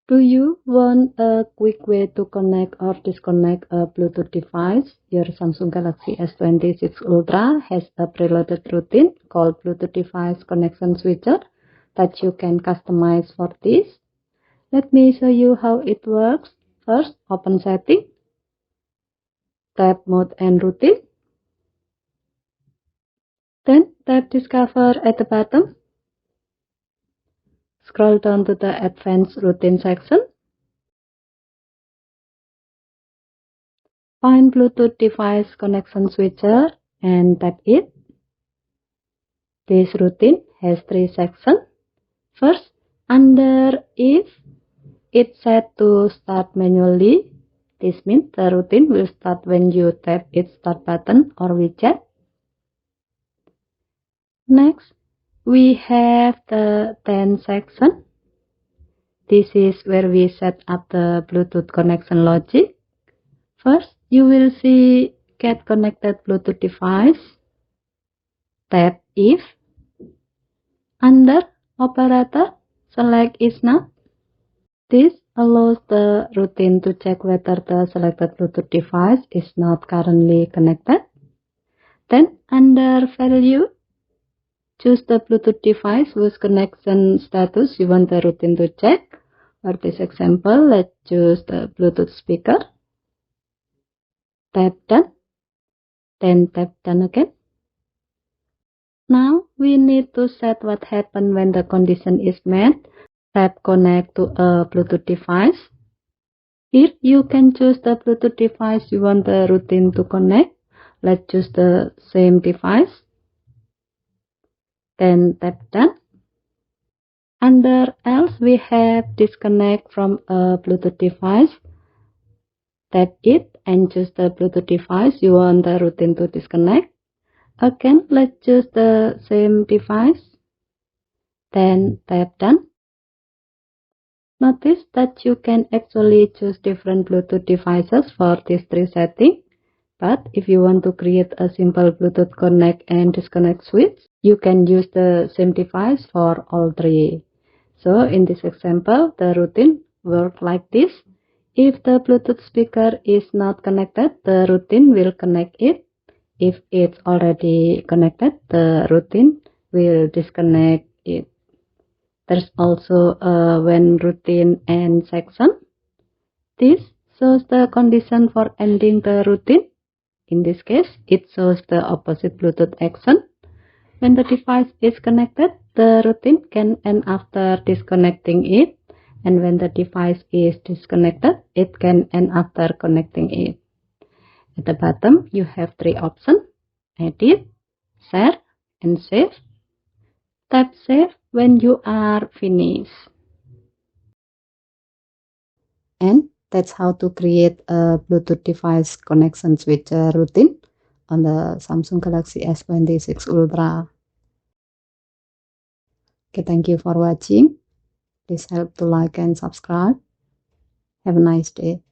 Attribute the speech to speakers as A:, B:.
A: Do you want a quick way to connect or disconnect a Bluetooth device? Your Samsung Galaxy S26 Ultra has a preloaded routine called Bluetooth Device Connection Switcher that you can customize for this. Let me show you how it works. First, open Setting, tap Mode and Routine. Then tap Discover at the bottom. Scroll down to the Advanced Routine section. Find Bluetooth Device Connection Switcher and tap it. This routine has 3 sections. First, under if it's set to start manually, this means the routine will start when you tap its start button or widget. Next, we have the 10 section. This is where we set up the Bluetooth connection logic. First, you will see Get Connected Bluetooth Device. Tap If. Under Operator, select Is Not. This allows the routine to check whether the selected Bluetooth device is not currently connected. Then, under Value, choose the Bluetooth device whose connection status you want the routine to check. For this example, let's choose the Bluetooth speaker. Tap Done. Then tap Done again. Now, we need to set what happens when the condition is met. Tap Connect to a Bluetooth device. Here, you can choose the Bluetooth device you want the routine to connect. Let's choose the same device. Then tap Done. Under Else, we have Disconnect from a Bluetooth device. Tap it and choose the Bluetooth device you want the routine to disconnect. Again, let's choose the same device. Then tap Done. Notice that you can actually choose different Bluetooth devices for these 3 settings. But if you want to create a simple Bluetooth connect and disconnect switch, you can use the same device for all 3. So in this example, the routine works like this. If the Bluetooth speaker is not connected, the routine will connect it. If it's already connected, the routine will disconnect it. There's also a when routine end section. This shows the condition for ending the routine. In this case, it shows the opposite Bluetooth action. When the device is connected, the routine can end after disconnecting it. And when the device is disconnected, it can end after connecting it. At the bottom, you have 3 options: Edit, Share, and Save. Tap Save when you are finished. And that's how to create a Bluetooth device connection switcher routine on the Samsung Galaxy S26 Ultra. Okay, thank you for watching. Please help to like and subscribe. Have a nice day.